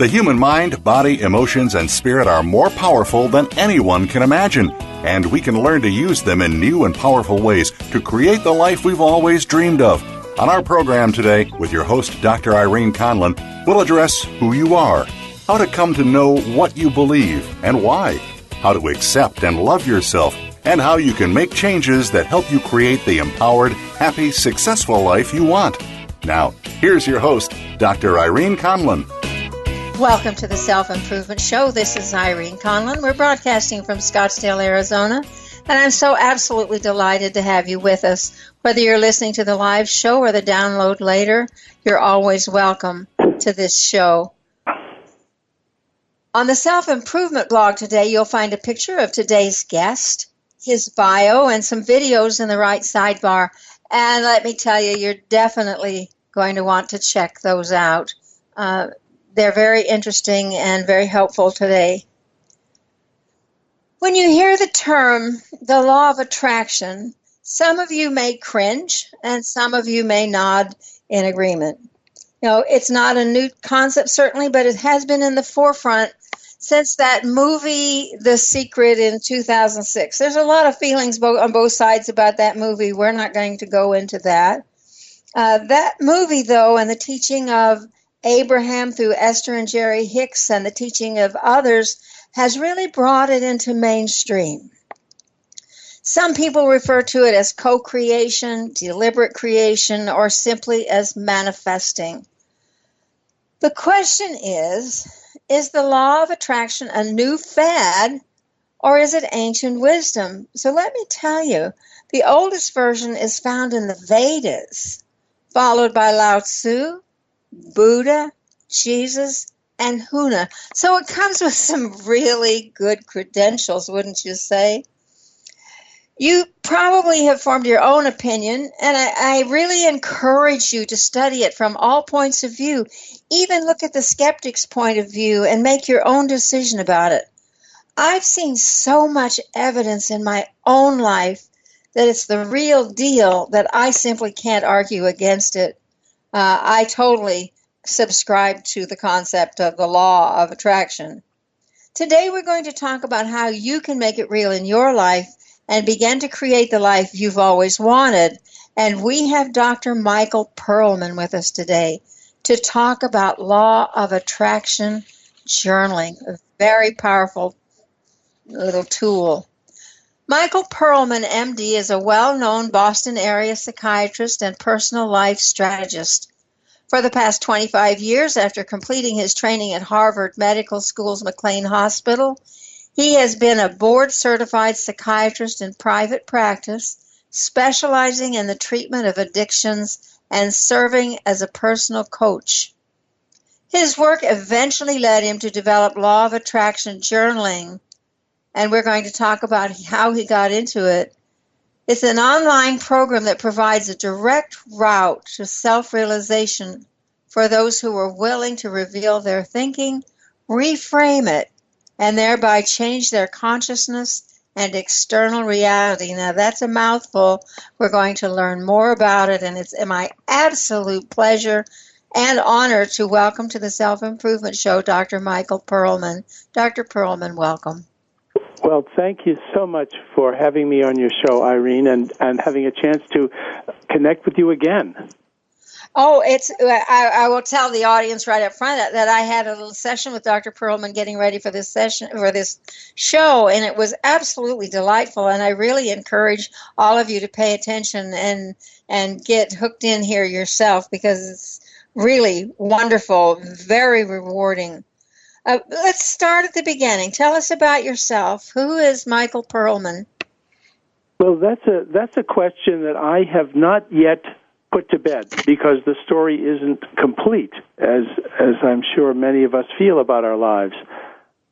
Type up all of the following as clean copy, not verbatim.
The human mind, body, emotions, and spirit are more powerful than anyone can imagine, and we can learn to use them in new and powerful ways to create the life we've always dreamed of. On our program today, with your host, Dr. Irene Conlan, we'll address who you are, how to come to know what you believe and why, how to accept and love yourself, and how you can make changes that help you create the empowered, happy, successful life you want. Now, here's your host, Dr. Irene Conlan. Welcome to the Self-Improvement Show. This is Irene Conlan. We're broadcasting from Scottsdale, Arizona, and I'm so absolutely delighted to have you with us. Whether you're listening to the live show or the download later, you're always welcome to this show. On the Self-Improvement blog today, you'll find a picture of today's guest, his bio, and some videos in the right sidebar. And let me tell you, you're definitely going to want to check those out. They're very interesting and very helpful today. When you hear the term, the law of attraction, some of you may cringe and some of you may nod in agreement. You know, it's not a new concept, certainly, but it has been in the forefront since that movie, The Secret, in 2006. There's a lot of feelings on both sides about that movie. We're not going to go into that. That movie, though, and the teaching of Abraham through Esther and Jerry Hicks and the teaching of others has really brought it into mainstream. Some people refer to it as co-creation, deliberate creation, or simply as manifesting. The question is the law of attraction a new fad, or is it ancient wisdom? So let me tell you, the oldest version is found in the Vedas, followed by Lao Tzu, Buddha, Jesus, and Huna. So it comes with some really good credentials, wouldn't you say? You probably have formed your own opinion, and I really encourage you to study it from all points of view. Even look at the skeptic's point of view and make your own decision about it. I've seen so much evidence in my own life that it's the real deal that I simply can't argue against it. I totally subscribe to the concept of the law of attraction. Today we're going to talk about how you can make it real in your life and begin to create the life you've always wanted. And we have Dr. Michael Perlman with us today to talk about law of attraction journaling, a very powerful little tool. Michael Perlman, MD, is a well-known Boston area psychiatrist and personal life strategist. For the past 25 years, after completing his training at Harvard Medical School's McLean Hospital, he has been a board-certified psychiatrist in private practice, specializing in the treatment of addictions and serving as a personal coach. His work eventually led him to develop law of attraction journaling, and we're going to talk about how he got into it. It's an online program that provides a direct route to self-realization for those who are willing to reveal their thinking, reframe it, and thereby change their consciousness and external reality. Now, that's a mouthful. We're going to learn more about it, and it's my absolute pleasure and honor to welcome to the Self-Improvement Show Dr. Michael Perlman. Dr. Perlman, welcome. Well, thank you so much for having me on your show, Irene, and having a chance to connect with you again. Oh, I will tell the audience right up front that I had a little session with Dr. Perlman getting ready for this show, and it was absolutely delightful. And I really encourage all of you to pay attention and get hooked in here yourself, because it's really wonderful, very rewarding. Let's start at the beginning. Tell us about yourself. Who is Michael Perlman? Well, that's a question that I have not yet put to bed, because the story isn't complete, as I'm sure many of us feel about our lives.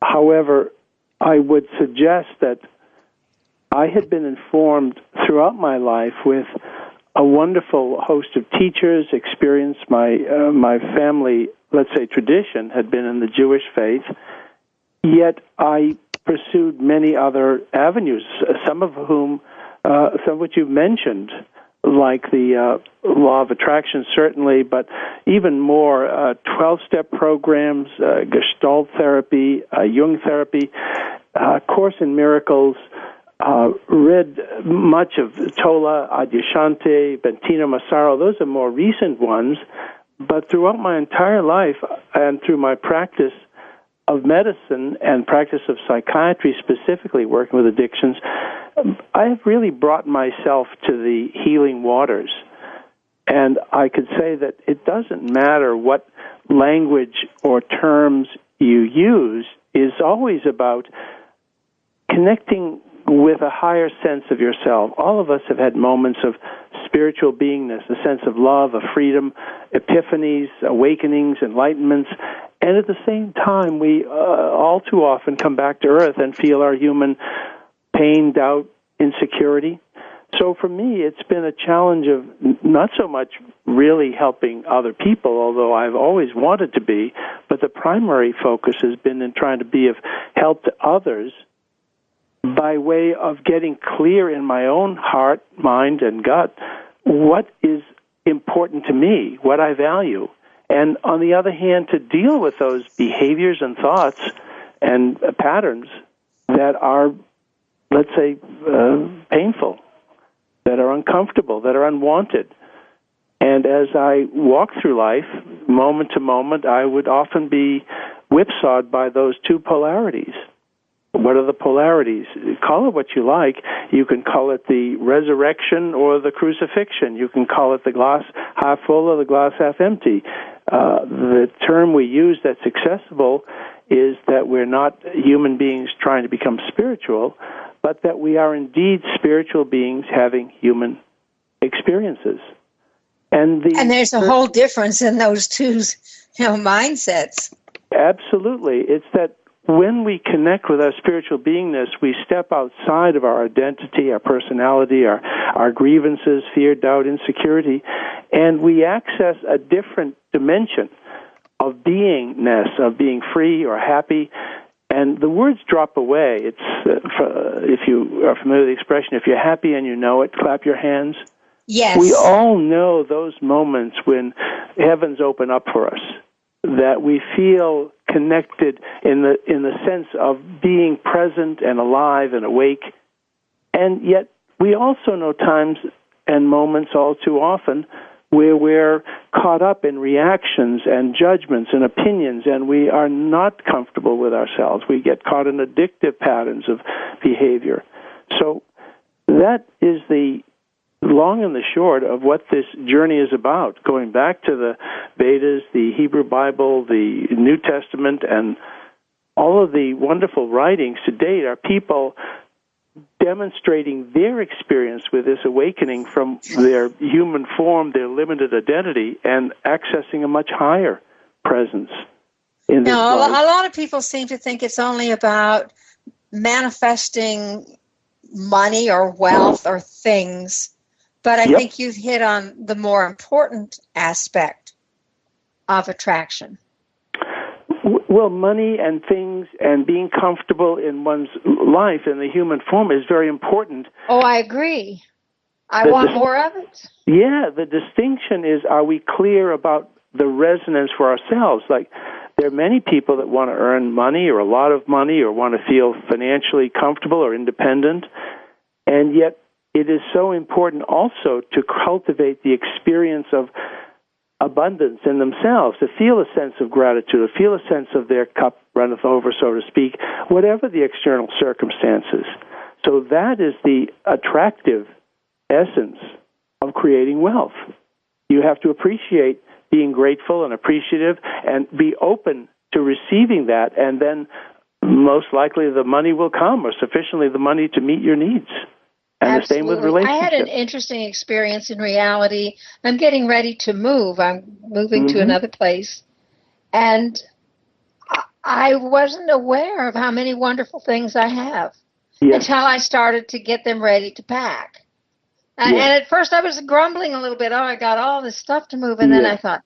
However, I would suggest that I had been informed throughout my life with a wonderful host of teachers, experience. My family, let's say, tradition had been in the Jewish faith, yet I pursued many other avenues, some of which you've mentioned, like the law of attraction, certainly, but even more 12-step programs, Gestalt therapy, Jung therapy, Course in Miracles, read much of Tola, Adyashanti, Bentino Massaro. Those are more recent ones, but throughout my entire life and through my practice of medicine and practice of psychiatry, specifically working with addictions, I have really brought myself to the healing waters. And I could say that it doesn't matter what language or terms you use, is always about connecting with a higher sense of yourself. All of us have had moments of spiritual beingness, a sense of love, of freedom, epiphanies, awakenings, enlightenments. And at the same time, we all too often come back to earth and feel our human pain, doubt, insecurity. So for me, it's been a challenge of not so much really helping other people, although I've always wanted to be, but the primary focus has been in trying to be of help to others by way of getting clear in my own heart, mind, and gut what is important to me, what I value. And on the other hand, to deal with those behaviors and thoughts and patterns that are, let's say, painful, that are uncomfortable, that are unwanted. And as I walk through life, moment to moment, I would often be whipsawed by those two polarities. What are the polarities? Call it what you like. You can call it the resurrection or the crucifixion. You can call it the glass half full or the glass half empty. The term we use that's accessible is that we're not human beings trying to become spiritual, but that we are indeed spiritual beings having human experiences. And there's a whole difference in those two mindsets. Absolutely. It's that when we connect with our spiritual beingness, we step outside of our identity, our personality, our grievances, fear, doubt, insecurity, and we access a different dimension of beingness, of being free or happy. And the words drop away. It's if you are familiar with the expression, if you're happy and you know it, clap your hands. Yes. We all know those moments when heavens open up for us, that we feel connected in the sense of being present and alive and awake. And yet we also know times and moments all too often where we're caught up in reactions and judgments and opinions, and we are not comfortable with ourselves. We get caught in addictive patterns of behavior. So that is the long and the short of what this journey is about, going back to the Vedas, the Hebrew Bible, the New Testament, and all of the wonderful writings to date are people demonstrating their experience with this awakening from their human form, their limited identity, and accessing a much higher presence in this life. A lot of people seem to think it's only about manifesting money or wealth or things. But I think you've hit on the more important aspect of attraction. Well, money and things and being comfortable in one's life in the human form is very important. Oh, I agree. I want more of it. Yeah, the distinction is, are we clear about the resonance for ourselves? Like, there are many people that want to earn money or a lot of money or want to feel financially comfortable or independent, and yet it is so important also to cultivate the experience of abundance in themselves, to feel a sense of gratitude, to feel a sense of their cup runneth over, so to speak, whatever the external circumstances. So that is the attractive essence of creating wealth. You have to appreciate being grateful and appreciative and be open to receiving that, and then most likely the money will come, or sufficiently the money to meet your needs. And Absolutely. the same with relationships. I had an interesting experience in reality. I'm getting ready to move. I'm moving to another place. And I wasn't aware of how many wonderful things I have until I started to get them ready to pack. And at first I was grumbling a little bit. Oh, I got all this stuff to move. And then I thought,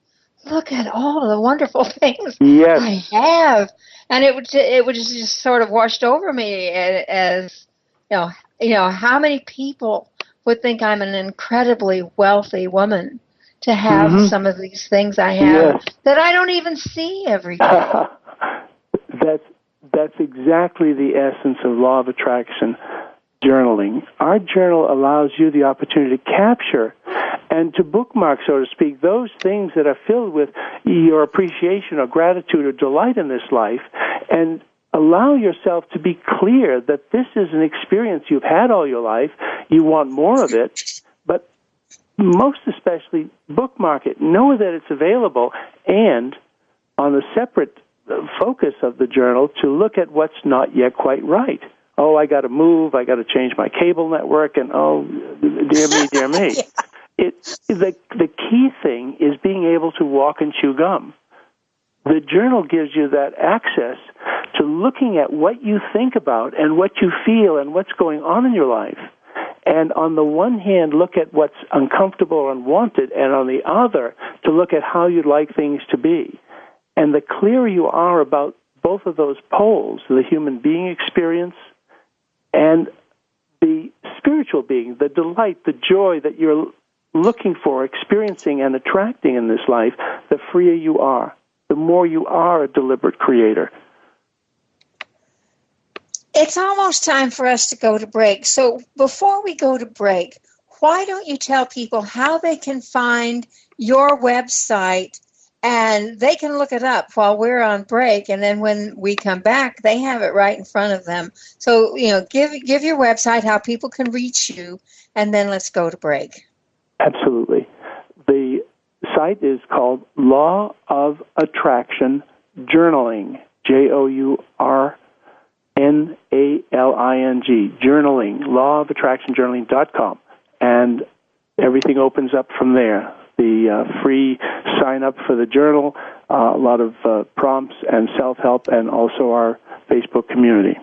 look at all the wonderful things I have. And it would just sort of washed over me as, how many people would think I'm an incredibly wealthy woman to have some of these things I have that I don't even see every day. That's exactly the essence of law of attraction journaling. Our journal allows you the opportunity to capture and to bookmark, so to speak, those things that are filled with your appreciation or gratitude or delight in this life, and allow yourself to be clear that this is an experience you've had all your life, you want more of it, but most especially bookmark it, know that it's available, and on a separate focus of the journal to look at what's not yet quite right. Oh, I got to move, I got to change my cable network, and oh, dear me. The key thing is being able to walk and chew gum. The journal gives you that access to looking at what you think about and what you feel and what's going on in your life. And on the one hand, look at what's uncomfortable or unwanted, and on the other, to look at how you'd like things to be. And the clearer you are about both of those poles, the human being experience and the spiritual being, the delight, the joy that you're looking for, experiencing, and attracting in this life, the freer you are, the more you are a deliberate creator. It's almost time for us to go to break. So before we go to break, why don't you tell people how they can find your website, and they can look it up while we're on break, and then when we come back, they have it right in front of them. So, give your website, how people can reach you, and then let's go to break. Absolutely. The site is called Law of Attraction Journaling, JOURNALING, journaling, lawofattractionjournaling.com, and everything opens up from there. The free sign-up for the journal, a lot of prompts and self-help, and also our Facebook community.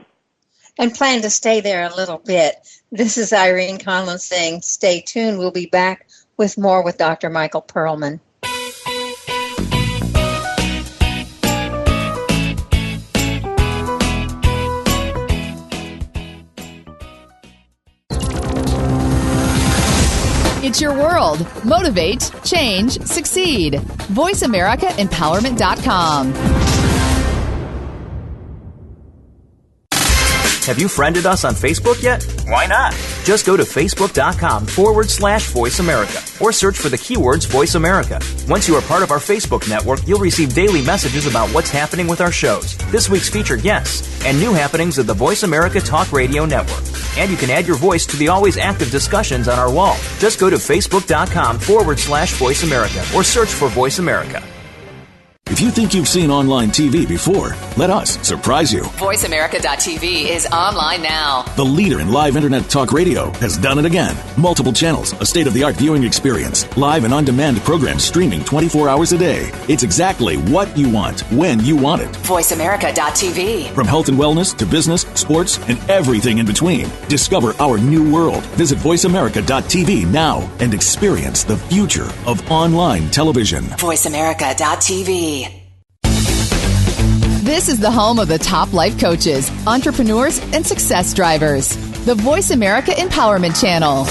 And plan to stay there a little bit. This is Irene Conlan saying stay tuned. We'll be back with more with Dr. Michael Perlman. It's your world. Motivate, change, succeed. VoiceAmericaEmpowerment.com. Have you friended us on Facebook yet? Why not? Just go to Facebook.com/Voice America or search for the keywords Voice America. Once you are part of our Facebook network, you'll receive daily messages about what's happening with our shows, this week's featured guests, and new happenings of the Voice America Talk Radio Network. And you can add your voice to the always active discussions on our wall. Just go to Facebook.com/Voice America or search for Voice America. If you think you've seen online TV before, let us surprise you. VoiceAmerica.tv is online now. The leader in live Internet talk radio has done it again. Multiple channels, a state-of-the-art viewing experience, live and on-demand programs streaming 24 hours a day. It's exactly what you want, when you want it. VoiceAmerica.tv. From health and wellness to business, sports, and everything in between. Discover our new world. Visit VoiceAmerica.tv now and experience the future of online television. VoiceAmerica.tv. This is the home of the top life coaches, entrepreneurs, and success drivers. The Voice America Empowerment Channel.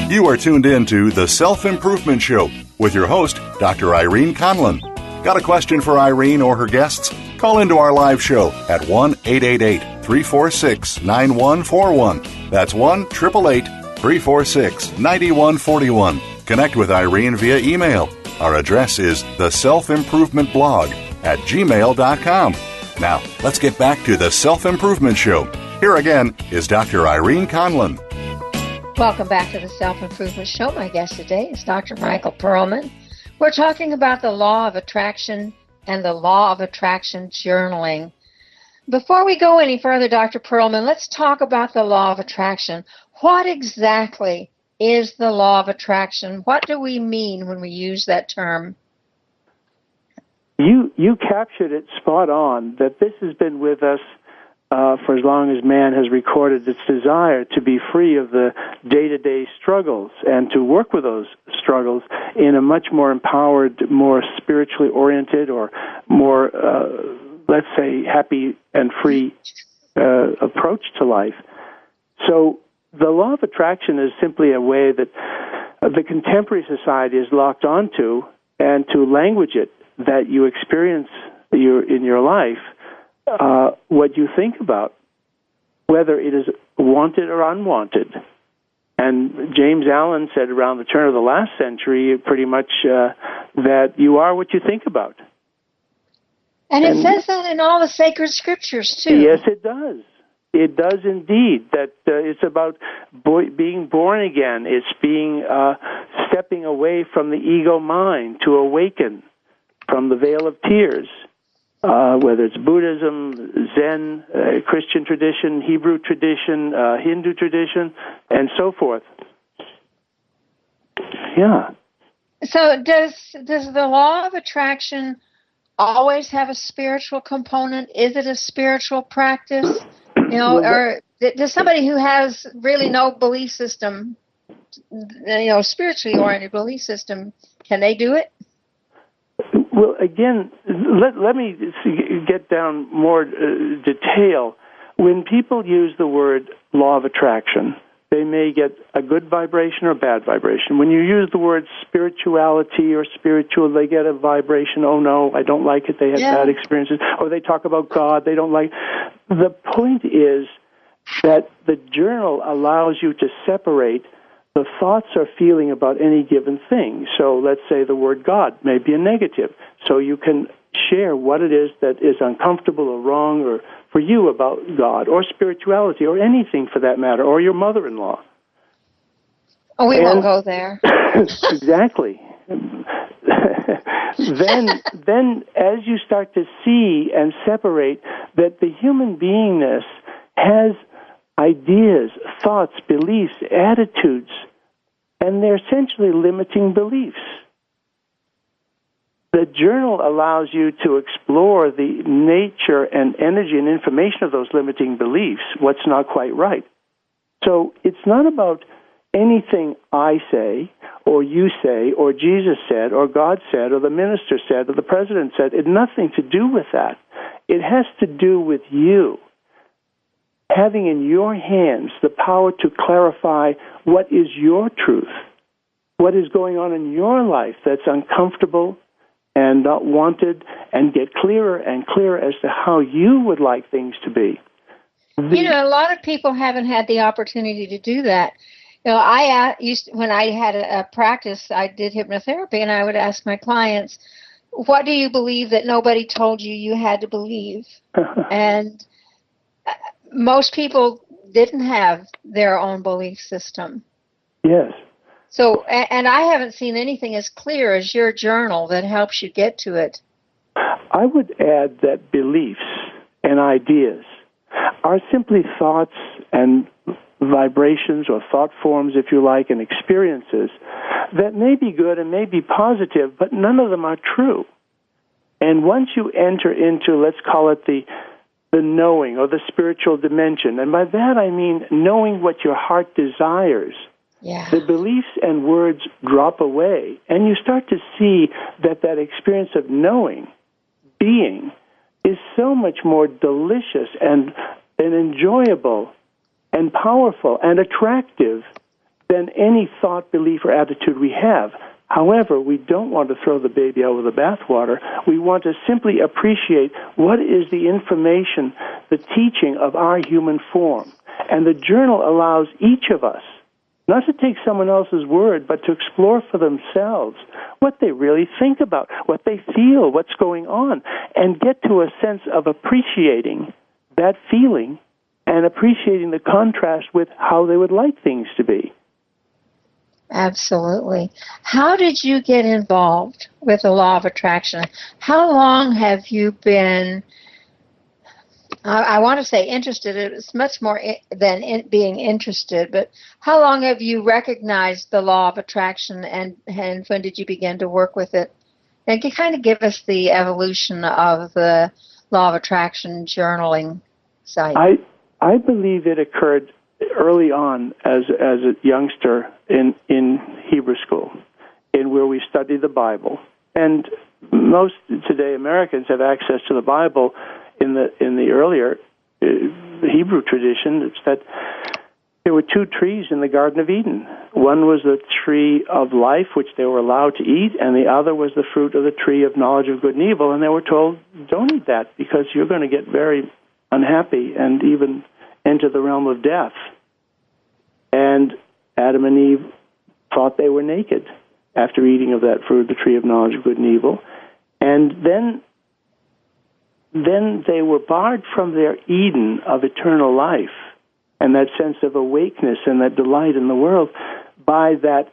You are tuned in to The Self-Improvement Show with your host, Dr. Irene Conlan. Got a question for Irene or her guests? Call into our live show at 1-888-346-9141. That's 1-888-346-9141. Connect with Irene via email. Our address is theselfimprovement@gmail.com. Now, let's get back to The Self-Improvement Show. Here again is Dr. Irene Conlan. Welcome back to the Self-Improvement Show. My guest today is Dr. Michael Perlman. We're talking about the law of attraction and the law of attraction journaling. Before we go any further, Dr. Perlman, let's talk about the law of attraction. What exactly is the law of attraction? What do we mean when we use that term? You captured it spot on, that this has been with us for as long as man has recorded its desire to be free of the day-to-day struggles and to work with those struggles in a much more empowered, more spiritually oriented, or more let's say, happy and free approach to life. So the law of attraction is simply a way that the contemporary society is locked onto, and to language it, that you experience in your life what you think about, whether it is wanted or unwanted. And James Allen said around the turn of the last century pretty much that you are what you think about. And it says that in all the sacred scriptures, too. Yes, it does. It does indeed. That it's about being born again. It's being stepping away from the ego mind to awaken from the veil of tears, whether it's Buddhism, Zen, Christian tradition, Hebrew tradition, Hindu tradition, and so forth. Yeah. So does the law of attraction always have a spiritual component? Is it a spiritual practice? Or does somebody who has really no belief system, spiritually oriented belief system, can they do it? Well, again, let me get down more detail. When people use the word law of attraction, they may get a good vibration or a bad vibration. When you use the word spirituality or spiritual, they get a vibration, oh no, I don't like it, they had bad experiences. Or they talk about God, they don't like. The point is that the journal allows you to separate the thoughts or feeling about any given thing. So let's say the word God may be a negative. So you can share what it is that is uncomfortable or wrong or for you about God or spirituality or anything for that matter, or your mother-in-law. Oh, we won't go there. Exactly. Then as you start to see and separate that the human beingness has ideas, thoughts, beliefs, attitudes, and they're essentially limiting beliefs. The journal allows you to explore the nature and energy and information of those limiting beliefs, what's not quite right. So it's not about anything I say, or you say, or Jesus said, or God said, or the minister said, or the president said. It has nothing to do with that. It has to do with you having in your hands the power to clarify what is your truth, what is going on in your life that's uncomfortable and not wanted, and get clearer and clearer as to how you would like things to be. A lot of people haven't had the opportunity to do that. I used when I had a practice, I did hypnotherapy, and I would ask my clients, what do you believe that nobody told you had to believe? And most people didn't have their own belief system. Yes. So, and I haven't seen anything as clear as your journal that helps you get to it. I would add that beliefs and ideas are simply thoughts and vibrations or thought forms, if you like, and experiences that may be good and may be positive, but none of them are true. And once you enter into, let's call it the knowing or the spiritual dimension, and by that I mean knowing what your heart desires, the beliefs and words drop away, and you start to see that experience of knowing, being, is so much more delicious and enjoyable and powerful and attractive than any thought, belief, or attitude we have. However, we don't want to throw the baby out with the bathwater. We want to simply appreciate what is the information, the teaching of our human form. And the journal allows each of us not to take someone else's word, but to explore for themselves what they really think about, what they feel, what's going on, and get to a sense of appreciating that feeling and appreciating the contrast with how they would like things to be. Absolutely. How did you get involved with the law of attraction? How long have you been, I want to say interested, it's much more than being interested, but how long have you recognized the law of attraction, and when did you begin to work with it? And can you kind of give us the evolution of the law of attraction journaling site? I believe it occurred early on as a youngster in Hebrew school, in where we studied the Bible. And most today Americans have access to the Bible in the earlier Hebrew tradition. It's that there were two trees in the Garden of Eden. One was the tree of life, which they were allowed to eat, and the other was the fruit of the tree of knowledge of good and evil, and they were told, don't eat that because you're going to get very unhappy and even enter the realm of death. And Adam and Eve thought they were naked after eating of that fruit, the tree of knowledge of good and evil. And then they were barred from their Eden of eternal life and that sense of awakeness and that delight in the world by that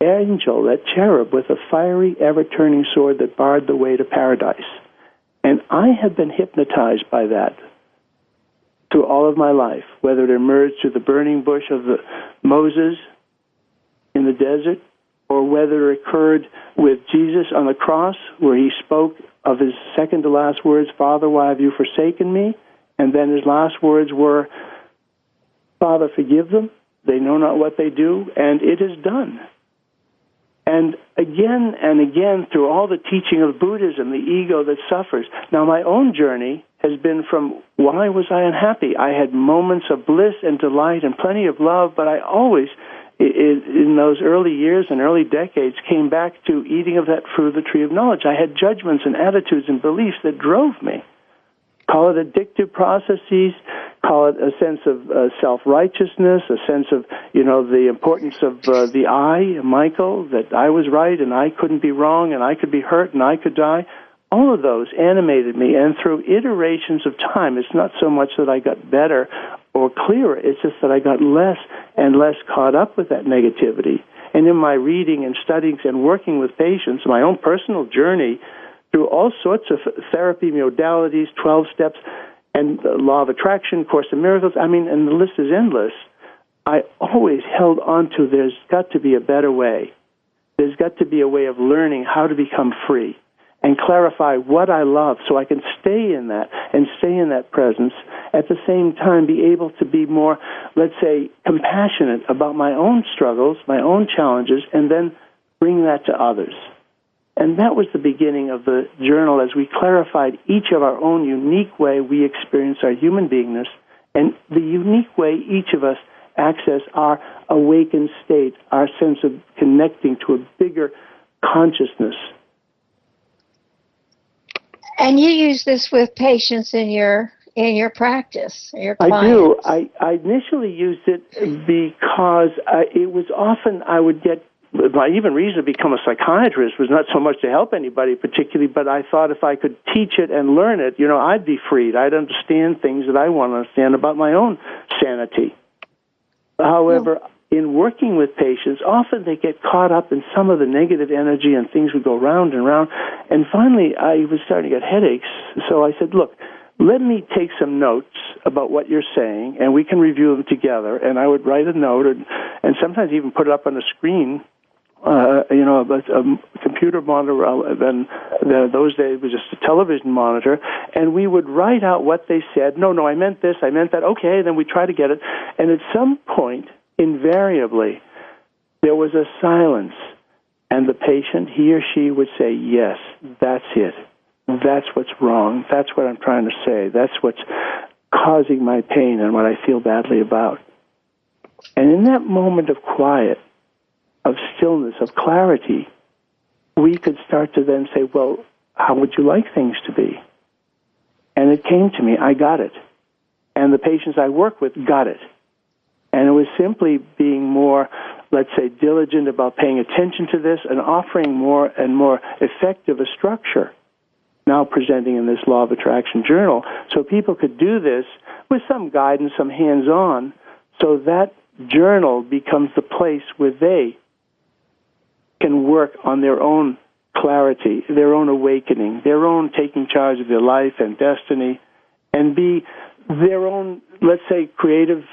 angel, that cherub with a fiery, ever-turning sword that barred the way to paradise. And I have been hypnotized by that through all of my life, whether it emerged through the burning bush of Moses in the desert, or whether it occurred with Jesus on the cross, where he spoke of his second to last words, Father, why have you forsaken me? And then his last words were, Father, forgive them. They know not what they do, and it is done. And again, through all the teaching of Buddhism, the ego that suffers. Now, my own journey has been from, why was I unhappy? I had moments of bliss and delight and plenty of love, but I always, in those early years and early decades, came back to eating of that fruit of the tree of knowledge. I had judgments and attitudes and beliefs that drove me. Call it addictive processes, call it a sense of self-righteousness, a sense of, the importance of the I, Michael, that I was right and I couldn't be wrong and I could be hurt and I could die. All of those animated me, and through iterations of time, it's not so much that I got better or clearer, it's just that I got less and less caught up with that negativity. And in my reading and studies and working with patients, my own personal journey through all sorts of therapy modalities, 12 steps, and the law of attraction, Course in Miracles, and the list is endless, I always held on to there's got to be a better way. There's got to be a way of learning how to become free and clarify what I love so I can stay in that and stay in that presence, at the same time be able to be more, let's say, compassionate about my own struggles, my own challenges, and then bring that to others. And that was the beginning of the journal as we clarified each of our own unique way we experience our human beingness and the unique way each of us access our awakened state, our sense of connecting to a bigger consciousness. And you use this with patients in your practice, your clients. I do. I initially used it because it was often I would get, my even reason to become a psychiatrist was not so much to help anybody particularly, but I thought if I could teach it and learn it, I'd be freed. I'd understand things that I want to understand about my own sanity. However, in working with patients, often they get caught up in some of the negative energy and things would go round and round. And finally, I was starting to get headaches. So I said, look, let me take some notes about what you're saying, and we can review them together. And I would write a note and sometimes even put it up on the screen, a computer monitor. Then those days it was just a television monitor. And we would write out what they said. No, I meant this, I meant that. Okay, then we try to get it. And at some point, invariably, there was a silence, and the patient, he or she, would say, yes, that's it. That's what's wrong. That's what I'm trying to say. That's what's causing my pain and what I feel badly about. And in that moment of quiet, of stillness, of clarity, we could start to then say, well, how would you like things to be? And it came to me, I got it. And the patients I work with got it. And it was simply being more, let's say, diligent about paying attention to this and offering more and more effective a structure, now presenting in this Law of Attraction journal, so people could do this with some guidance, some hands-on, so that journal becomes the place where they can work on their own clarity, their own awakening, their own taking charge of their life and destiny, and be their own, let's say, creative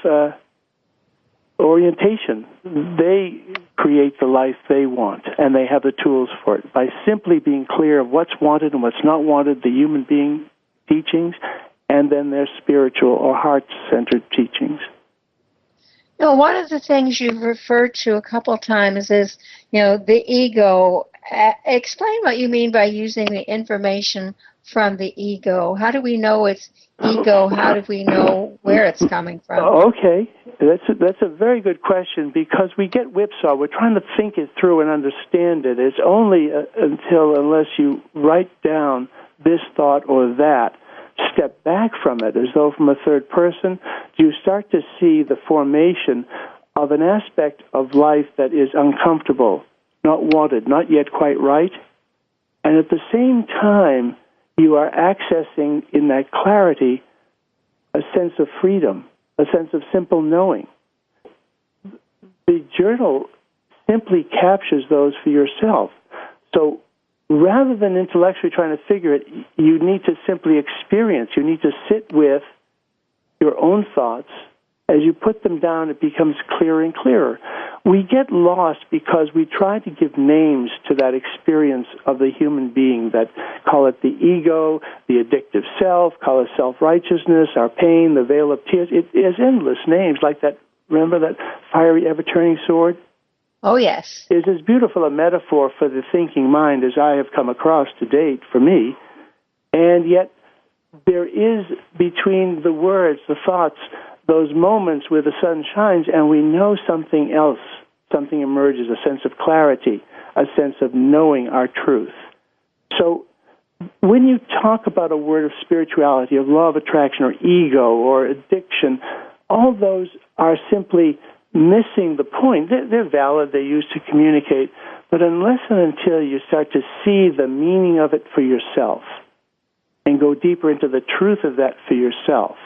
orientation. They create the life they want, and they have the tools for it by simply being clear of what's wanted and what's not wanted, the human being teachings, and then their spiritual or heart-centered teachings. One of the things you've referred to a couple of times is, the ego Explain what you mean by using the information from the ego. How do we know it's ego? How do we know where it's coming from? Okay, that's a very good question, because we get whipsaw. We're trying to think it through and understand it. It's only unless you write down this thought or that, step back from it as though from a third person, do you start to see the formation of an aspect of life that is uncomfortable, not wanted, not yet quite right. And at the same time, you are accessing in that clarity a sense of freedom, a sense of simple knowing. The journal simply captures those for yourself. So rather than intellectually trying to figure it, you need to simply experience. You need to sit with your own thoughts. As you put them down, it becomes clearer and clearer. We get lost because we try to give names to that experience of the human being, that call it the ego, the addictive self, call it self-righteousness, our pain, the veil of tears. It has endless names like that. Remember that fiery, ever-turning sword? Oh, yes. It's as beautiful a metaphor for the thinking mind as I have come across to date for me. And yet there is between the words, the thoughts, those moments where the sun shines and we know something else, something emerges, a sense of clarity, a sense of knowing our truth. So when you talk about a word of spirituality, of law of attraction or ego or addiction, all those are simply missing the point. They're valid, they're used to communicate, but unless and until you start to see the meaning of it for yourself and go deeper into the truth of that for yourself,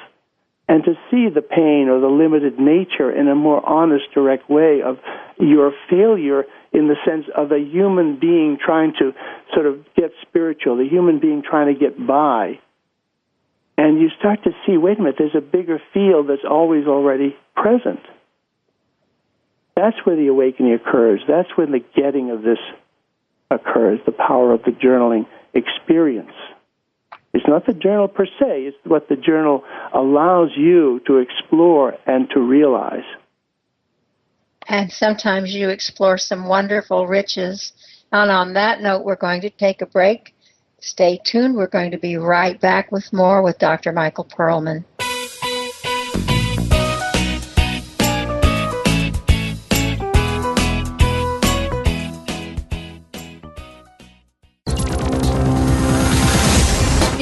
and to see the pain or the limited nature in a more honest, direct way of your failure in the sense of a human being trying to sort of get spiritual, a human being trying to get by. And you start to see, wait a minute, there's a bigger field that's always already present. That's where the awakening occurs. That's when the getting of this occurs, the power of the journaling experience. It's not the journal per se, it's what the journal allows you to explore and to realize. And sometimes you explore some wonderful riches. And on that note, we're going to take a break. Stay tuned. We're going to be right back with more with Dr. Michael Perlman.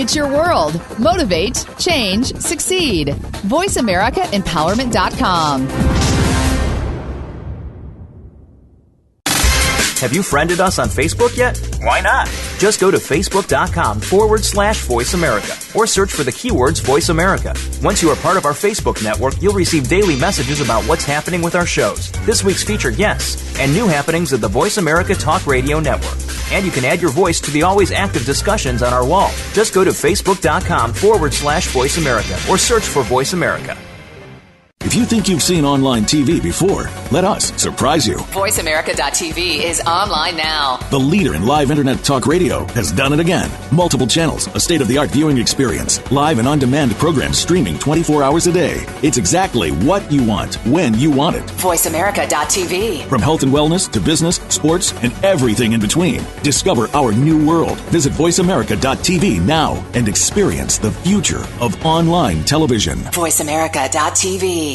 It's your world. Motivate, change, succeed. VoiceAmericaEmpowerment.com. Have you friended us on Facebook yet? Why not? Just go to Facebook.com/Voice America or search for the keywords Voice America. Once you are part of our Facebook network, you'll receive daily messages about what's happening with our shows, this week's featured guests, and new happenings of the Voice America Talk Radio Network. And you can add your voice to the always active discussions on our wall. Just go to Facebook.com/Voice America or search for Voice America. If you think you've seen online TV before, let us surprise you. VoiceAmerica.tv is online now. The leader in live Internet talk radio has done it again. Multiple channels, a state-of-the-art viewing experience, live and on-demand programs streaming 24 hours a day. It's exactly what you want, when you want it. VoiceAmerica.tv. From health and wellness to business, sports, and everything in between. Discover our new world. Visit VoiceAmerica.tv now and experience the future of online television. VoiceAmerica.tv.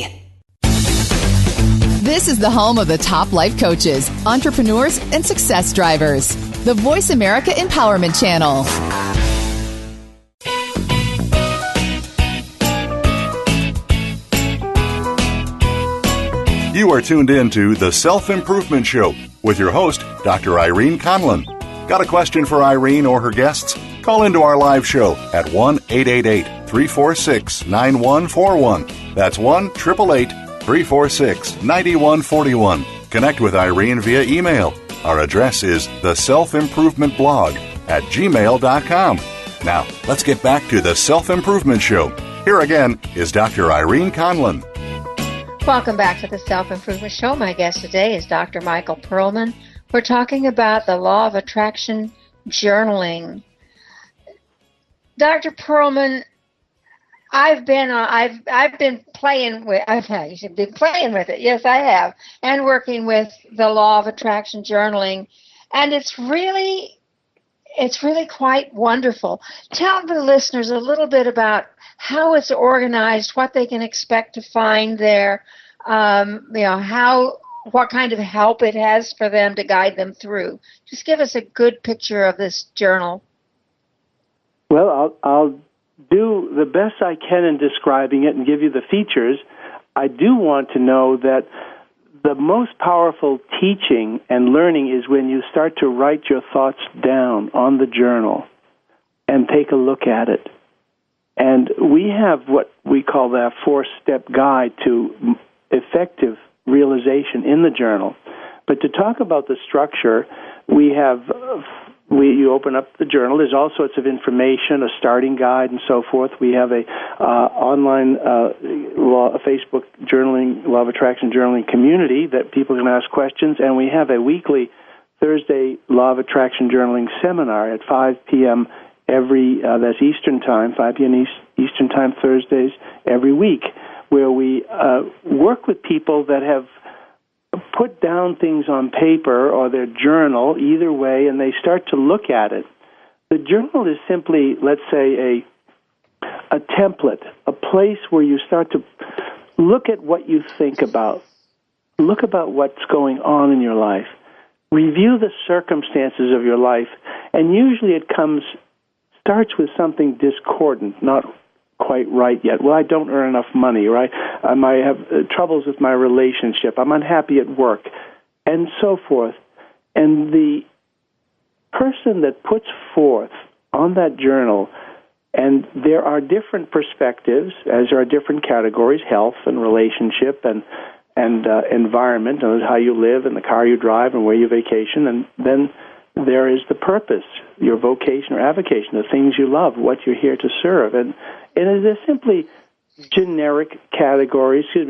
This is the home of the top life coaches, entrepreneurs, and success drivers. The Voice America Empowerment Channel. You are tuned in to The Self-Improvement Show with your host, Dr. Irene Conlan. Got a question for Irene or her guests? Call into our live show at 1-888-346-9141. That's 1-888-346-9141. Connect with Irene via email. Our address is theselfimprovementblog@gmail.com. Now, let's get back to The Self-Improvement Show. Here again is Dr. Irene Conlan. Welcome back to the Self-Improvement Show. My guest today is Dr. Michael Perlman. We're talking about the law of attraction journaling. Dr. Perlman, I've been playing with. You should be playing with it. Yes, I have, and working with the law of attraction journaling. And it's really quite wonderful. Tell the listeners a little bit about how it's organized, what they can expect to find there, what kind of help it has for them to guide them through. Just give us a good picture of this journal. Well, I'll do the best I can in describing it and give you the features. I do want to know that the most powerful teaching and learning is when you start to write your thoughts down on the journal and take a look at it. And we have what we call that 4-step guide to effective realization in the journal. But to talk about the structure, you open up the journal. There's all sorts of information, a starting guide, and so forth. We have a online Facebook journaling, Law of Attraction journaling community that people can ask questions, and we have a weekly Thursday Law of Attraction journaling seminar at 5 p.m. that's Eastern Time, 5 p.m. Eastern Time Thursdays every week, where we work with people that have put down things on paper or their journal, either way, and they start to look at it. The journal is simply, let's say, a template, a place where you start to look at what you think about, look about what's going on in your life, review the circumstances of your life, and usually it starts with something discordant, not quite right yet. Well, I don't earn enough money, right? I might have troubles with my relationship. I'm unhappy at work, and so forth. And the person that puts forth on that journal, and there are different perspectives, as there are different categories, health and relationship and environment, and how you live and the car you drive and where you vacation, and then there is the purpose, your vocation or avocation, the things you love, what you're here to serve. And it is simply generic categories to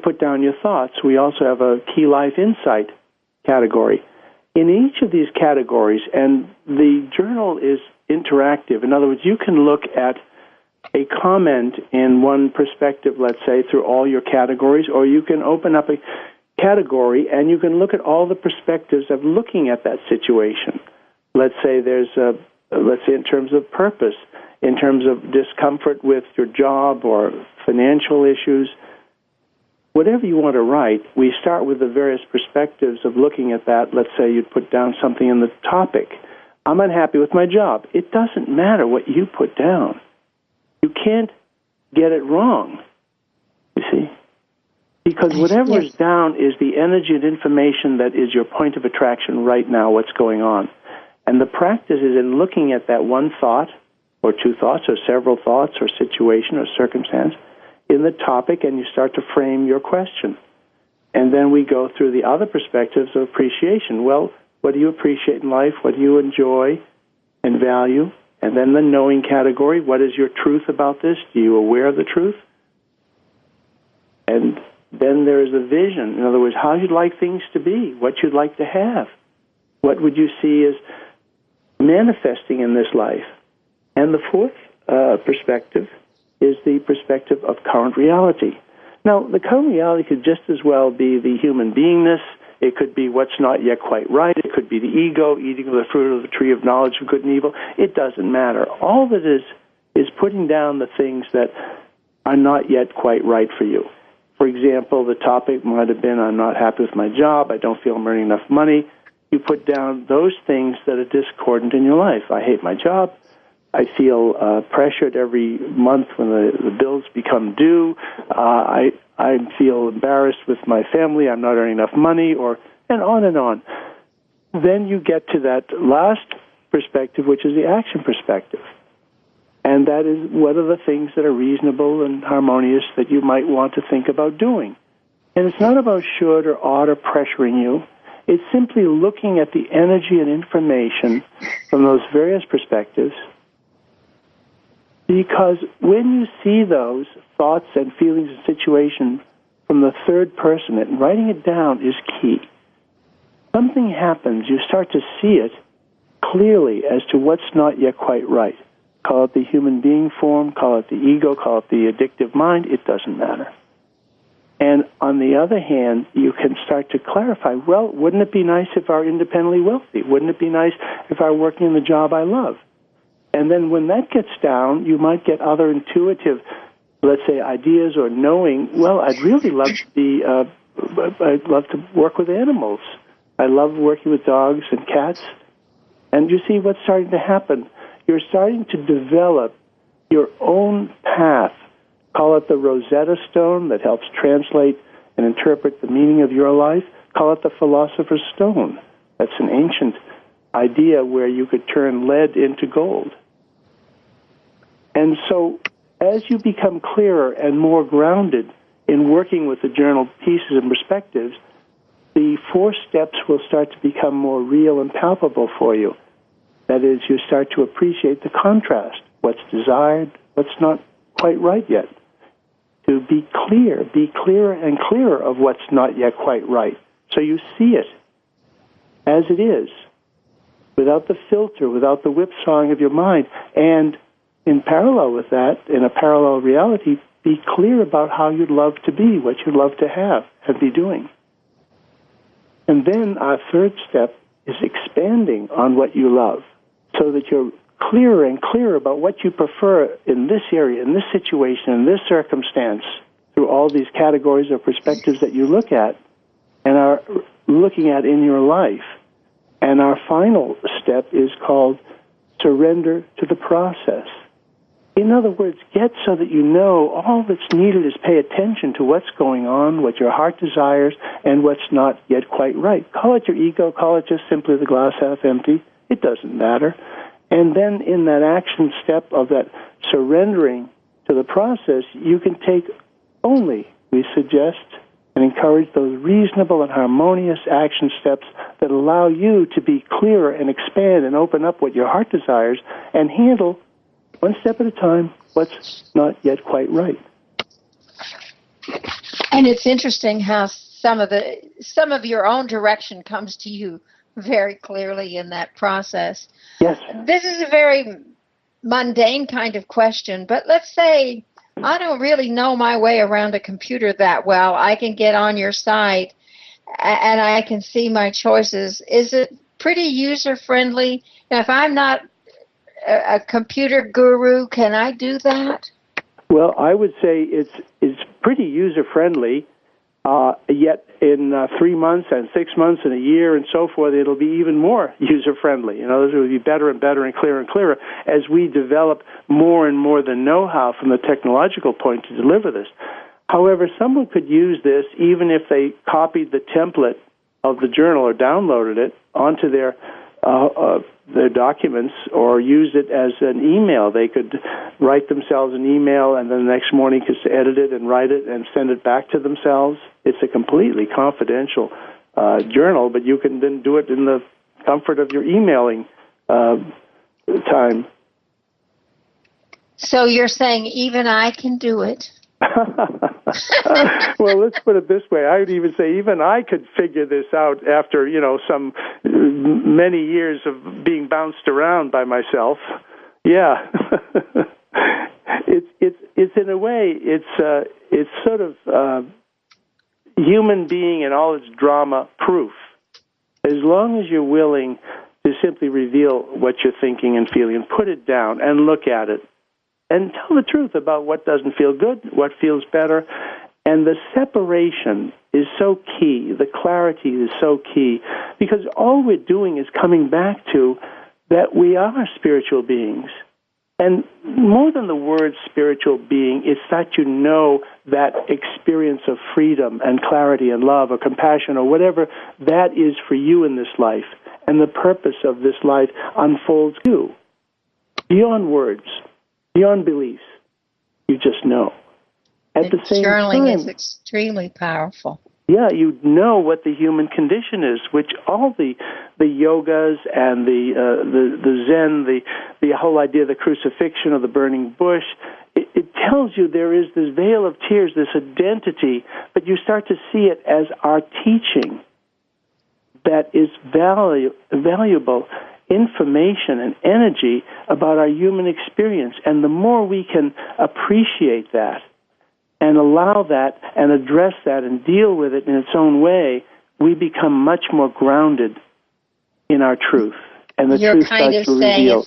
put down your thoughts. We also have a key life insight category. In each of these categories, and the journal is interactive. In other words, you can look at a comment in one perspective, let's say, through all your categories, or you can open up a category and you can look at all the perspectives of looking at that situation. Let's say in terms of purpose, in terms of discomfort with your job or financial issues, whatever you want to write, we start with the various perspectives of looking at that. Let's say you put down something in the topic. I'm unhappy with my job. It doesn't matter what you put down. You can't get it wrong, you see? Because whatever is down is the energy and information that is your point of attraction right now, what's going on. And the practice is in looking at that one thought or two thoughts or several thoughts or situation or circumstance in the topic, and you start to frame your question. And then we go through the other perspectives of appreciation. Well, what do you appreciate in life? What do you enjoy and value? And then the knowing category, what is your truth about this? Do you aware of the truth? And then there is a vision. In other words, how you'd like things to be, what you'd like to have. What would you see as manifesting in this life? And the fourth perspective is the perspective of current reality. Now, the current reality could just as well be the human beingness. It could be what's not yet quite right. It could be the ego eating of the fruit of the tree of knowledge of good and evil. It doesn't matter. All that is putting down the things that are not yet quite right for you. For example, the topic might have been, I'm not happy with my job, I don't feel I'm earning enough money. You put down those things that are discordant in your life. I hate my job. I feel pressured every month when the bills become due. I feel embarrassed with my family. I'm not earning enough money, and on and on. Then you get to that last perspective, which is the action perspective. And that is, what are the things that are reasonable and harmonious that you might want to think about doing? And it's not about should or ought or pressuring you. It's simply looking at the energy and information from those various perspectives, because when you see those thoughts and feelings and situations from the third person, and writing it down is key. Something happens, you start to see it clearly as to what's not yet quite right. Call it the human being form, call it the ego, call it the addictive mind, it doesn't matter. And on the other hand, you can start to clarify, well, wouldn't it be nice if I were independently wealthy? Wouldn't it be nice if I were working in the job I love? And then when that gets down, you might get other intuitive, let's say, ideas or knowing, well, I'd really love to be, I'd love to work with animals. I love working with dogs and cats. And you see what's starting to happen. You're starting to develop your own path. Call it the Rosetta Stone that helps translate and interpret the meaning of your life. Call it the Philosopher's Stone. That's an ancient idea where you could turn lead into gold. And so as you become clearer and more grounded in working with the journal pieces and perspectives, the 4 steps will start to become more real and palpable for you. That is, you start to appreciate the contrast, what's desired, what's not quite right yet. To be clearer and clearer of what's not yet quite right. So you see it as it is, without the filter, without the whipsawing of your mind. And in parallel with that, in a parallel reality, be clear about how you'd love to be, what you'd love to have and be doing. And then our 3rd step is expanding on what you love so that you're clearer and clearer about what you prefer in this area, in this situation, in this circumstance, through all these categories or perspectives that you look at and are looking at in your life. And our final step is called surrender to the process. In other words, get so that you know all that's needed is pay attention to what's going on, what your heart desires, and what's not yet quite right. Call it your ego, call it just simply the glass half empty. It doesn't matter. And then in that action step of that surrendering to the process, you can take only, we suggest, and encourage those reasonable and harmonious action steps that allow you to be clearer and expand and open up what your heart desires and handle, one step at a time, what's not yet quite right. And it's interesting how some of your own direction comes to you very clearly in that process. Yes. This is a very mundane kind of question, but let's say I don't really know my way around a computer that well. I can get on your site and I can see my choices. Is it pretty user-friendly? Now, if I'm not a computer guru, can I do that? Well, I would say it's pretty user-friendly, yet in 3 months and 6 months and a year and so forth, it'll be even more user-friendly. You know, it will be better and better and clearer as we develop more and more the know-how from the technological point to deliver this. However, someone could use this even if they copied the template of the journal or downloaded it onto their documents or use it as an email. They could write themselves an email and then the next morning could edit it and write it and send it back to themselves. It's a completely confidential journal, but you can then do it in the comfort of your emailing time. So you're saying even I can do it? Well, let's put it this way. I would even say even I could figure this out after, some many years of being bounced around by myself. Yeah. It's in a way, it's sort of human being and all its drama proof. As long as you're willing to simply reveal what you're thinking and feeling and put it down and look at it, and tell the truth about what doesn't feel good, what feels better. And the separation is so key. The clarity is so key. Because all we're doing is coming back to that we are spiritual beings. And more than the word spiritual being, it's that you know that experience of freedom and clarity and love or compassion or whatever that is for you in this life. And the purpose of this life unfolds you beyond words. Beyond beliefs, you just know. At the same journaling time, is extremely powerful. Yeah, you know what the human condition is, which all the yogas and the Zen, the whole idea of the crucifixion or the burning bush, it tells you there is this veil of tears, this identity, but you start to see it as our teaching that is valuable information and energy about our human experience. And the more we can appreciate that and allow that and address that and deal with it in its own way, we become much more grounded in our truth. And the You're truth kind starts of to saying reveal.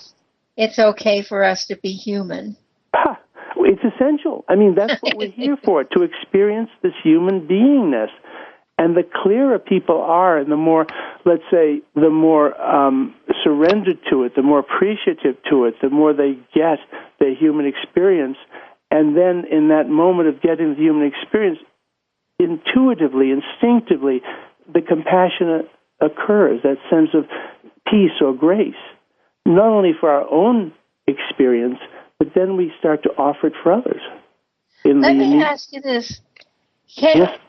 it's okay for us to be human. It's essential. I mean, that's what we're here for, to experience this human beingness. And the clearer people are, and the more, let's say, the more surrendered to it, the more appreciative to it, the more they get the human experience. And then in that moment of getting the human experience, intuitively, instinctively, the compassion occurs, that sense of peace or grace, not only for our own experience, but then we start to offer it for others. Let me ask you this. You're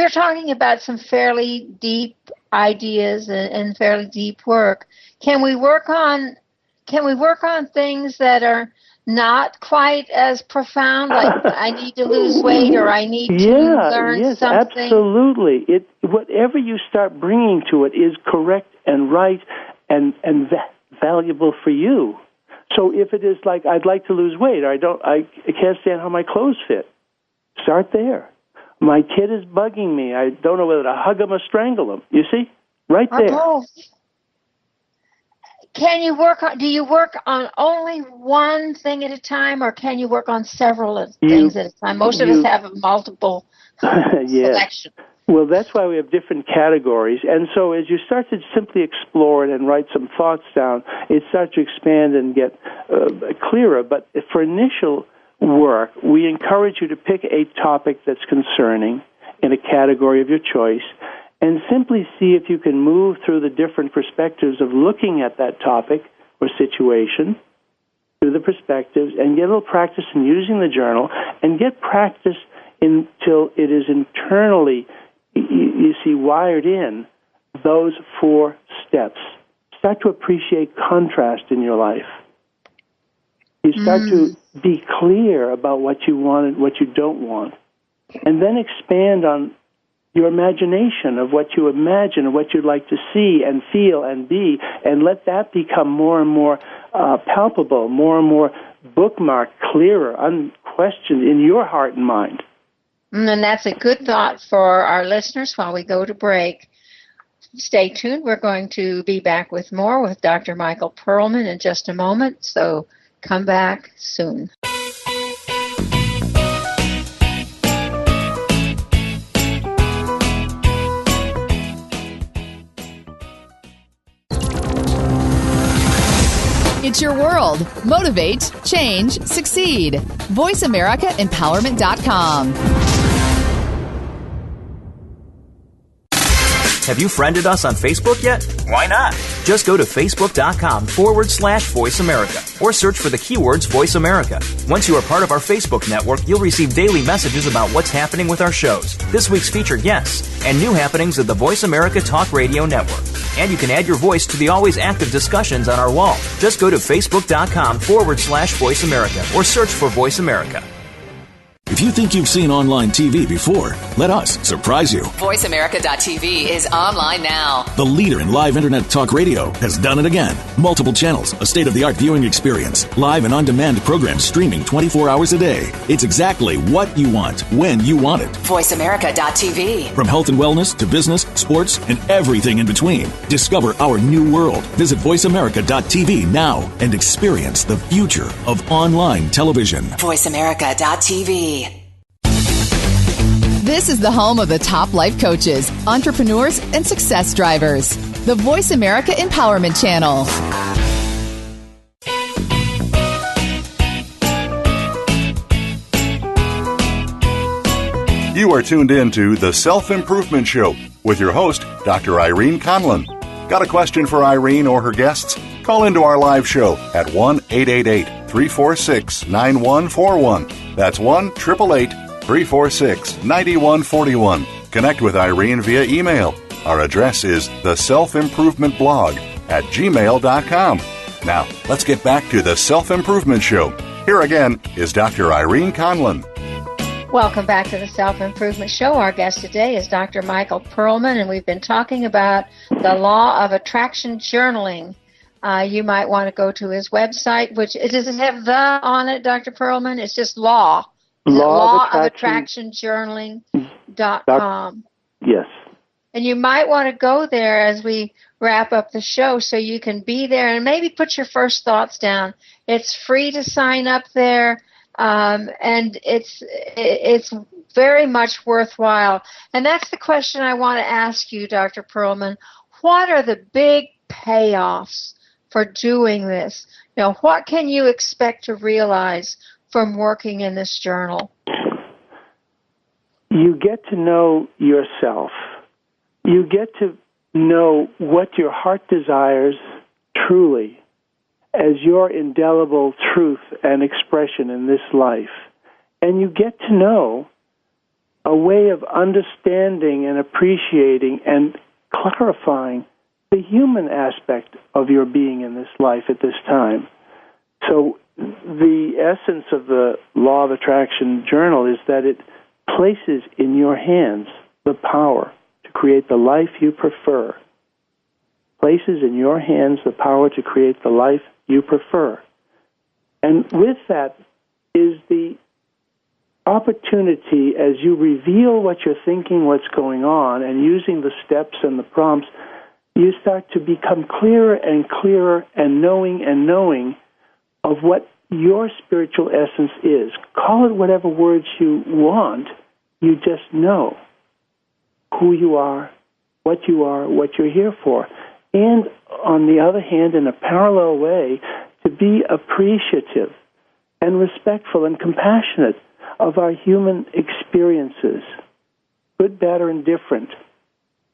talking about some fairly deep ideas and fairly deep work. Can we work on things that are not quite as profound, like I need to lose weight or I need to learn something? Absolutely. Whatever you start bringing to it is correct and right and valuable for you. So if it is like, I'd like to lose weight, or I can't stand how my clothes fit, start there. My kid is bugging me. I don't know whether to hug him or strangle him. You see? Right there. Both. Do you work on only one thing at a time, or can you work on several things at a time? Most of us have a multiple selection. Well, that's why we have different categories. And so as you start to simply explore it and write some thoughts down, it starts to expand and get clearer. But for initial work, we encourage you to pick a topic that's concerning in a category of your choice and simply see if you can move through the different perspectives of looking at that topic or situation through the perspectives and get a little practice in using the journal and get practice until it is internally, you see, wired in those 4 steps. Start to appreciate contrast in your life. You start to be clear about what you want and what you don't want. And then expand on your imagination of what you imagine and what you'd like to see and feel and be, and let that become more and more palpable, more and more bookmarked, clearer, unquestioned in your heart and mind. And that's a good thought for our listeners while we go to break. Stay tuned. We're going to be back with more with Dr. Michael Perlman in just a moment, so come back soon. It's your world. Motivate, change, succeed. VoiceAmericaEmpowerment.com. Have you friended us on Facebook yet? Why not? Just go to Facebook.com/Voice America or search for the keywords Voice America. Once you are part of our Facebook network, you'll receive daily messages about what's happening with our shows, this week's featured guests, and new happenings of the Voice America Talk Radio Network. And you can add your voice to the always active discussions on our wall. Just go to Facebook.com/Voice America or search for Voice America. If you think you've seen online TV before, let us surprise you. VoiceAmerica.tv is online now. The leader in live Internet talk radio has done it again. Multiple channels, a state-of-the-art viewing experience, live and on-demand programs streaming 24 hours a day. It's exactly what you want, when you want it. VoiceAmerica.tv. From health and wellness to business, sports, and everything in between. Discover our new world. Visit VoiceAmerica.tv now and experience the future of online television. VoiceAmerica.tv. This is the home of the top life coaches, entrepreneurs, and success drivers. The Voice America Empowerment Channel. You are tuned in to The Self-Improvement Show with your host, Dr. Irene Conlan. Got a question for Irene or her guests? Call into our live show at 1-888-346-9141. That's 1-888-346-9141. Connect with Irene via email. Our address is theselfimprovementblog@gmail.com. Now, let's get back to The Self-Improvement Show. Here again is Dr. Irene Conlan. Welcome back to the Self-Improvement Show. Our guest today is Dr. Michael Perlman, and we've been talking about the law of attraction journaling. You might want to go to his website, which does it have the on it, Dr. Perlman? It's just law. Law-of-Attraction-Journaling.com. Yes. And you might want to go there as we wrap up the show so you can be there and maybe put your first thoughts down. It's free to sign up there, and it's very much worthwhile. And that's the question I want to ask you, Dr. Perlman. What are the big payoffs for doing this? What can you expect to realize from working in this journal? You get to know yourself. You get to know what your heart desires truly as your indelible truth and expression in this life. And you get to know a way of understanding and appreciating and clarifying the human aspect of your being in this life at this time. So the essence of the Law of Attraction Journal is that it places in your hands the power to create the life you prefer. Places in your hands the power to create the life you prefer. And with that is the opportunity, as you reveal what you're thinking, what's going on, and using the steps and the prompts, you start to become clearer and clearer and knowing of what your spiritual essence is. Call it whatever words you want. You just know who you are, what you're here for. And on the other hand, in a parallel way, to be appreciative and respectful and compassionate of our human experiences, good, bad, or indifferent,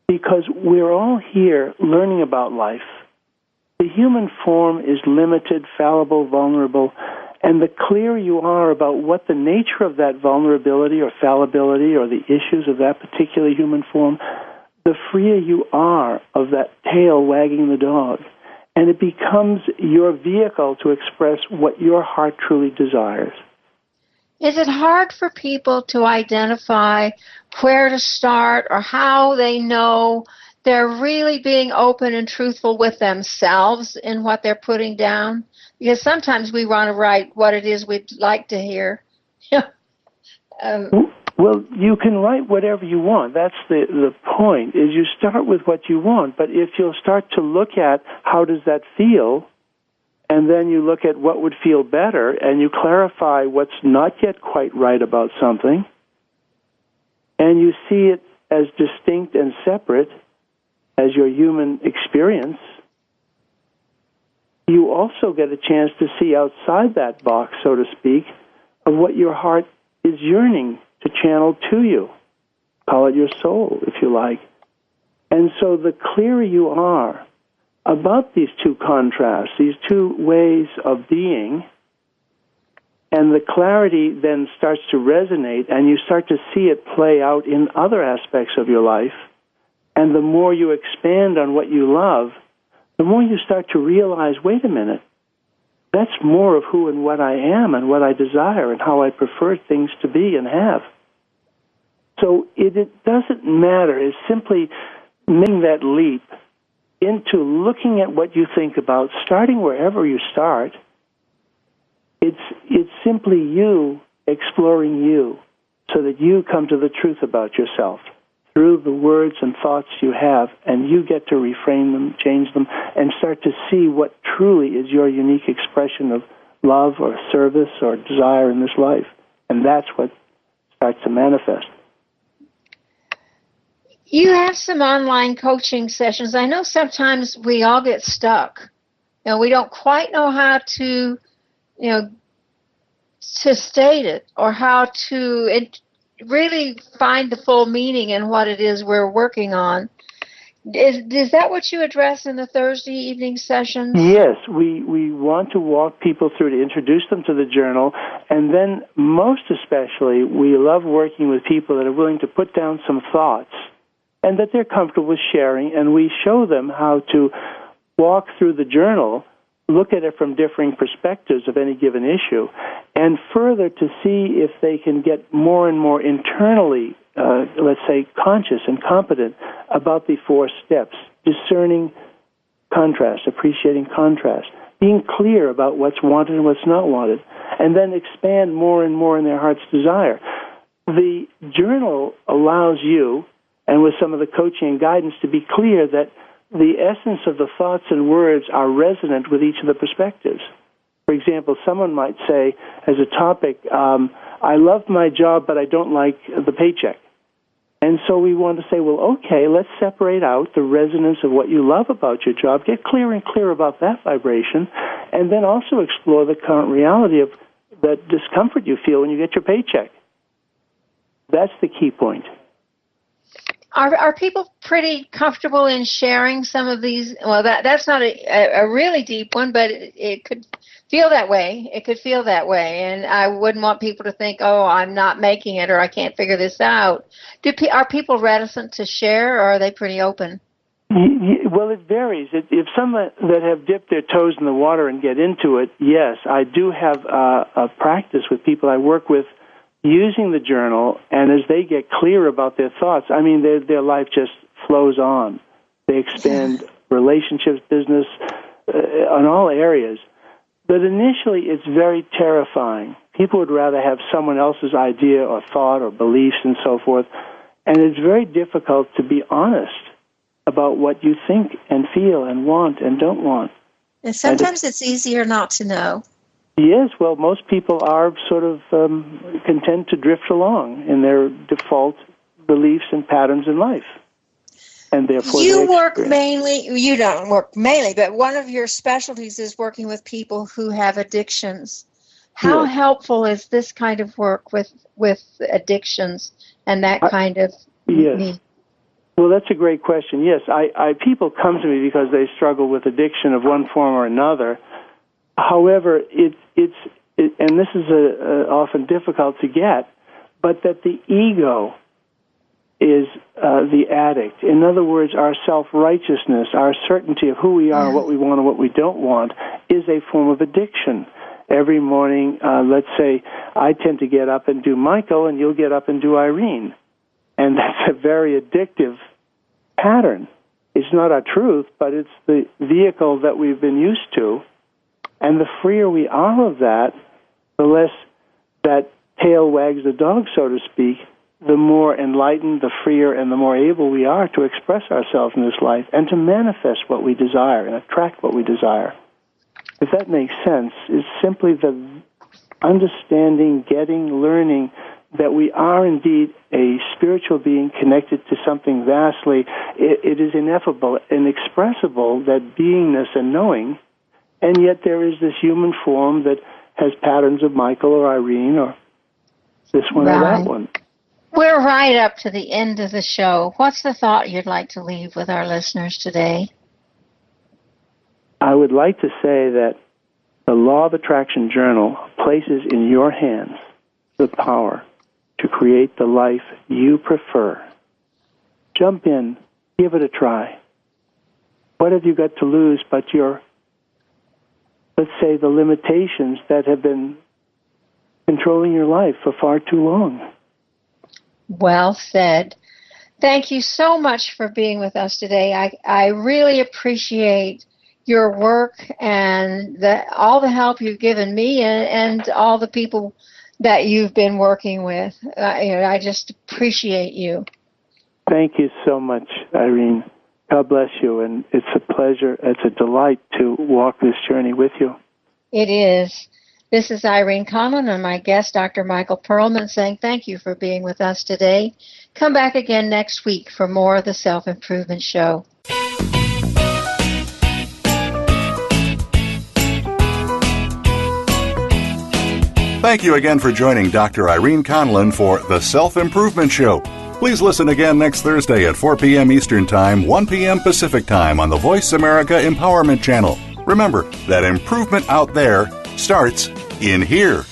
because we're all here learning about life. The human form is limited, fallible, vulnerable, and the clearer you are about what the nature of that vulnerability or fallibility or the issues of that particular human form, the freer you are of that tail wagging the dog. And it becomes your vehicle to express what your heart truly desires. Is it hard for people to identify where to start or how they know they're really being open and truthful with themselves in what they're putting down? Because sometimes we want to write what it is we'd like to hear. Well, you can write whatever you want. That's the point, is you start with what you want. But if you'll start to look at how does that feel, and then you look at what would feel better, and you clarify what's not yet quite right about something, and you see it as distinct and separate as your human experience, you also get a chance to see outside that box, so to speak, of what your heart is yearning to channel to you. Call it your soul, if you like. And so the clearer you are about these two contrasts, these two ways of being, and the clarity then starts to resonate, and you start to see it play out in other aspects of your life, and the more you expand on what you love, the more you start to realize, wait a minute, that's more of who and what I am and what I desire and how I prefer things to be and have. So it doesn't matter. It's simply making that leap into looking at what you think about, starting wherever you start. It's simply you exploring you so that you come to the truth about yourself through the words and thoughts you have, and you get to reframe them, change them, and start to see what truly is your unique expression of love or service or desire in this life. And that's what starts to manifest. You have some online coaching sessions. I know sometimes we all get stuck. We don't quite know how to, to state it or how to really find the full meaning in what it is we're working on. Is that what you address in the Thursday evening sessions? Yes, we want to walk people through to introduce them to the journal, and then most especially we love working with people that are willing to put down some thoughts and that they're comfortable with sharing, and we show them how to walk through the journal, look at it from differing perspectives of any given issue, and further to see if they can get more and more internally, let's say, conscious and competent about the 4 steps: discerning contrast, appreciating contrast, being clear about what's wanted and what's not wanted, and then expand more and more in their heart's desire. The journal allows you, and with some of the coaching and guidance, to be clear that the essence of the thoughts and words are resonant with each of the perspectives. For example, someone might say, as a topic, I love my job, but I don't like the paycheck. And so we want to say, well, okay, let's separate out the resonance of what you love about your job, get clearer and clearer about that vibration, and then also explore the current reality of that discomfort you feel when you get your paycheck. That's the key point. Are people pretty comfortable in sharing some of these? Well, that's not a really deep one, but it could feel that way. It could feel that way, and I wouldn't want people to think, "Oh, I'm not making it," or "I can't figure this out." Are people reticent to share, or are they pretty open? Well, it varies. If some that have dipped their toes in the water and get into it, yes, I do have a practice with people I work with using the journal, and as they get clear about their thoughts, I mean, their life just flows on. They expand relationships, business, on all areas. But initially, it's very terrifying. People would rather have someone else's idea or thought or beliefs and so forth, and it's very difficult to be honest about what you think and feel and want and don't want. And sometimes it's easier not to know. Yes, well, most people are sort of content to drift along in their default beliefs and patterns in life. And therefore you don't work mainly, but one of your specialties is working with people who have addictions. How helpful is this kind of work with addictions and that kind of need? Well, that's a great question. Yes, people come to me because they struggle with addiction of one form or another. However, it's and this is often difficult to get, but that the ego is the addict. In other words, our self-righteousness, our certainty of who we are, what we want and what we don't want, is a form of addiction. Every morning, let's say, I tend to get up and do Michael, and you'll get up and do Irene. And that's a very addictive pattern. It's not our truth, but it's the vehicle that we've been used to. And the freer we are of that, the less that tail wags the dog, so to speak, the more enlightened, the freer, and the more able we are to express ourselves in this life and to manifest what we desire and attract what we desire. If that makes sense, it's simply the understanding, getting, learning that we are indeed a spiritual being connected to something vastly. It is ineffable, inexpressible, that beingness and knowing, and yet there is this human form that has patterns of Michael or Irene or this one or that one. We're right up to the end of the show. What's the thought you'd like to leave with our listeners today? I would like to say that the Law of Attraction Journal places in your hands the power to create the life you prefer. Jump in, give it a try. What have you got to lose but your, let's say, the limitations that have been controlling your life for far too long? Well said. Thank you so much for being with us today. I really appreciate your work and all the help you've given me and all the people that you've been working with. I just appreciate you. Thank you so much, Irene. God bless you, and it's a pleasure, it's a delight to walk this journey with you. It is. This is Irene Conlan and my guest, Dr. Michael Perlman, saying thank you for being with us today. Come back again next week for more of the Self-Improvement Show. Thank you again for joining Dr. Irene Conlan for The Self-Improvement Show. Please listen again next Thursday at 4 p.m. Eastern Time, 1 p.m. Pacific Time on the Voice America Empowerment Channel. Remember that improvement out there starts in here.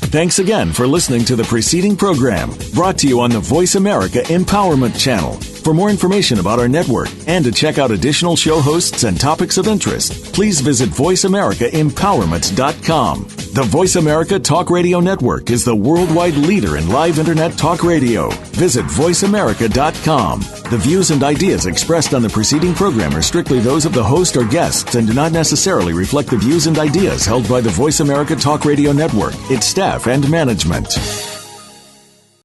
Thanks again for listening to the preceding program brought to you on the Voice America Empowerment Channel. For more information about our network and to check out additional show hosts and topics of interest, please visit VoiceAmericaEmpowerment.com. The Voice America Talk Radio Network is the worldwide leader in live Internet talk radio. Visit VoiceAmerica.com. The views and ideas expressed on the preceding program are strictly those of the host or guests and do not necessarily reflect the views and ideas held by the Voice America Talk Radio Network, its staff, and management.